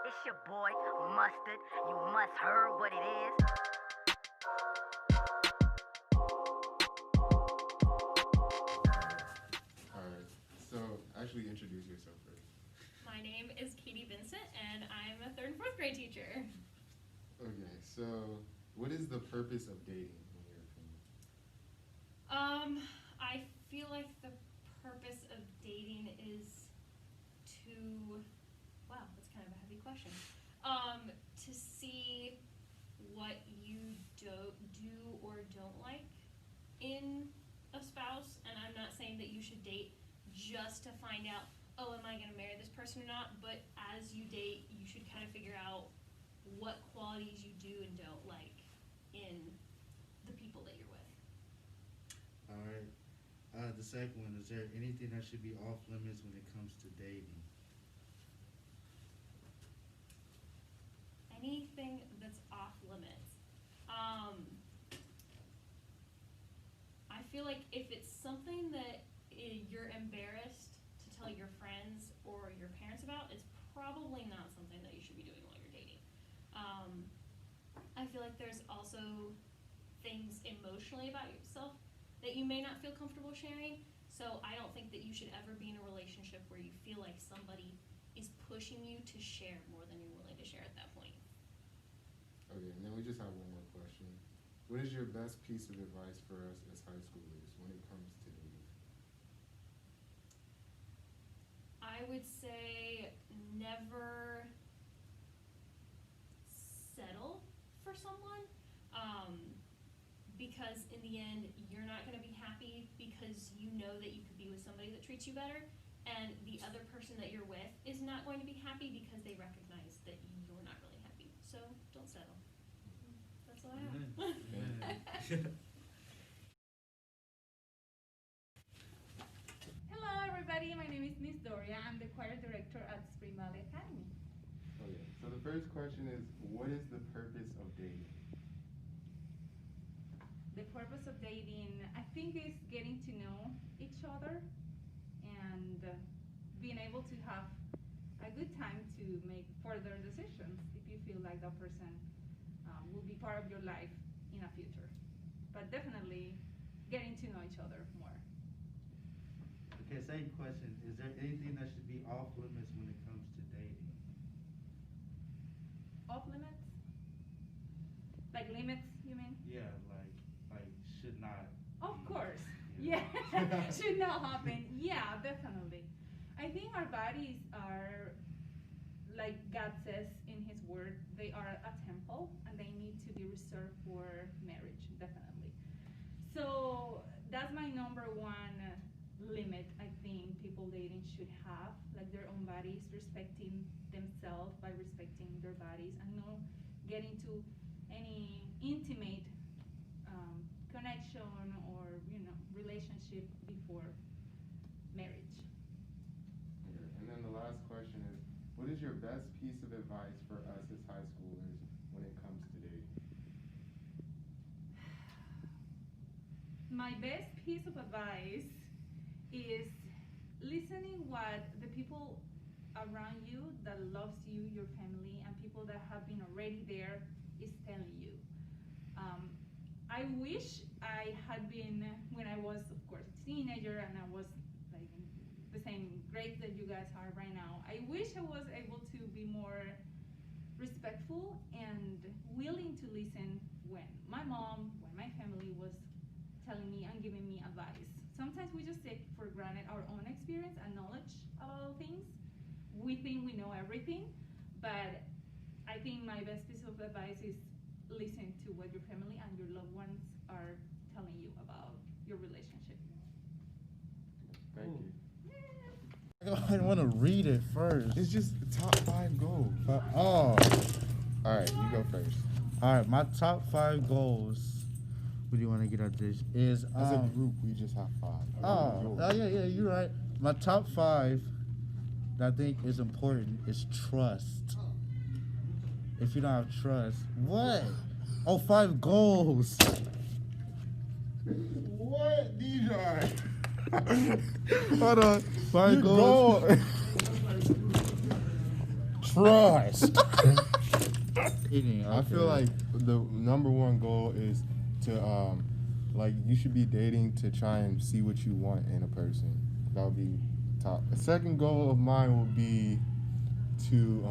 It's your boy, Mustard. You must heard what it is. Alright, so actually introduce yourself first. My name is Katie Vincent, and I'm a 3rd and 4th grade teacher. Okay, so what is the purpose of dating, in your opinion? I feel like the purpose of dating is to, wow, that's kind of a heavy question. To see what you do or don't like in a spouse, and I'm not saying that you should date just to find out, oh, am I going to marry this person or not, but as you date, you should kind of figure out what qualities you do and don't like in the people that you're with. All right. The second one, is there anything that should be off limits when it comes to dating? Anything that's off limits. I feel like if it's something that you're embarrassed to tell your friends or your parents about, it's probably not something that you should be doing while you're dating. I feel like there's also things emotionally about yourself that you may not feel comfortable sharing. So I don't think that you should ever be in a relationship where you feel like somebody is pushing you to share more than you're willing to share at that point. Okay, and then we just have one more question. What is your best piece of advice for us as high schoolers when it comes to dating? I would say never settle for someone, because in the end, you're not going to be happy because you know that you could be with somebody that treats you better, and the other person that you're with is not going to be happy because they recognize that you're not really happy. So don't settle. That's all I have. Hello everybody, my name is Miss Doria. I'm the choir director at Spring Valley Academy. Okay, so the first question is, what is the purpose of dating? The purpose of dating, I think, is getting to know each other and being able to have a good time to make further decisions if you feel like that person will be part of your life in a future. But definitely getting to know each other more. Okay, same question. Is there anything that should be off limits when it comes to dating? Off limits? Like limits, you mean? Yeah, like should not. Of be- course. Yeah. Yeah, should not happen. Yeah, definitely. I think our bodies are, like God says in His Word, they are a temple and they need to be reserved for marriage, definitely. So that's my number one limit I think people dating should have, like their own bodies, respecting themselves by respecting their bodies and not getting to any intimate connection or relationship before marriage. Okay, and then the last question is, what is your best piece of advice for us as high schoolers when it comes to dating? My best piece of advice is listening what the people around you that loves you, your family, and people that have been already there is telling you. I wish I had been, when I was, of course, a teenager and I was like in the same grade that you guys are right now, I wish I was able to be more respectful and willing to listen when my mom, when my family was telling me and giving me advice. Sometimes we just take for granted our own experience and knowledge about things. We think we know everything, but I think my best piece of advice is listen to what your family and your loved ones are telling you about your relationship. Thank you. I want to read it first. It's just top 5 goals. Oh, Alright, you go first. all right. My top 5 goals. What do you want to get at this? Is As a group, we just have 5. yeah, you're right. My top 5 that I think is important is trust. If you don't have trust, what? Oh, 5 goals. What, DJ? Hold on. 5 goals. trust. Dating, I feel okay. like the number one goal is to like you should be dating to try and see what you want in a person. That would be top. A second goal of mine would be to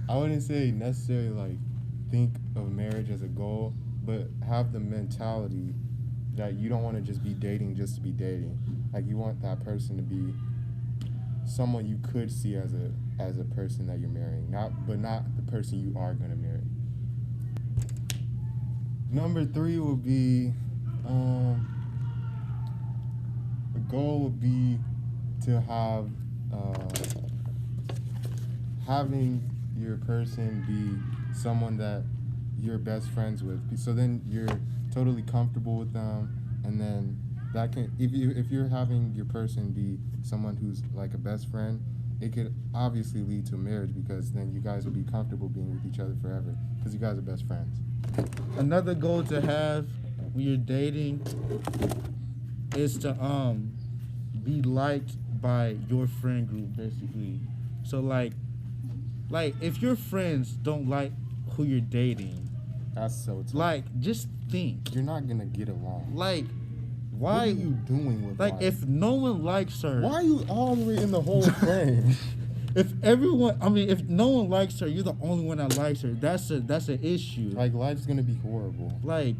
I wouldn't say necessarily like think of marriage as a goal, but have the mentality that you don't want to just be dating just to be dating. Like you want that person to be someone you could see as a person that you're marrying, not the person you are gonna marry. Number 3 would be the goal would be to have having your person be someone that you're best friends with. So then you're totally comfortable with them, and then that can if you're having your person be someone who's like a best friend, it could obviously lead to marriage because then you guys will be comfortable being with each other forever because you guys are best friends. Another goal to have when you're dating is to be liked by your friend group, basically. So like if your friends don't like who you're dating, That's so tough. like just think, You're not gonna get along. like What why are you doing with like life? if no one likes her, Why are you all the way in the whole frame? if no one likes her, you're the only one that likes her. That's an issue. Like life's gonna be horrible. Like,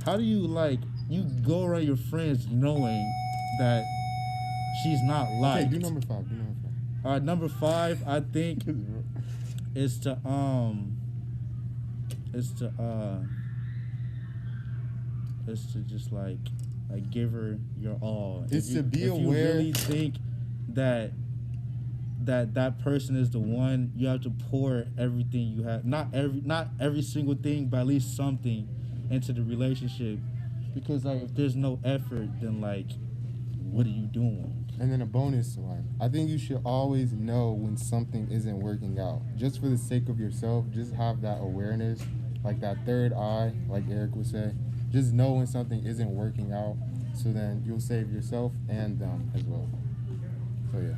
how do you you go around your friends knowing that she's not liked? Okay, do number 5. Number 5, I think is to just like give her your all. It's to be if aware- you really think that person is the one, you have to pour everything you have. Not every single thing, but at least something into the relationship. Because if there's no effort, then what are you doing? And then a bonus one. I think you should always know when something isn't working out. Just for the sake of yourself, just have that awareness, like that third eye, like Eric would say. Just know when something isn't working out, so then you'll save yourself and them as well. So yeah.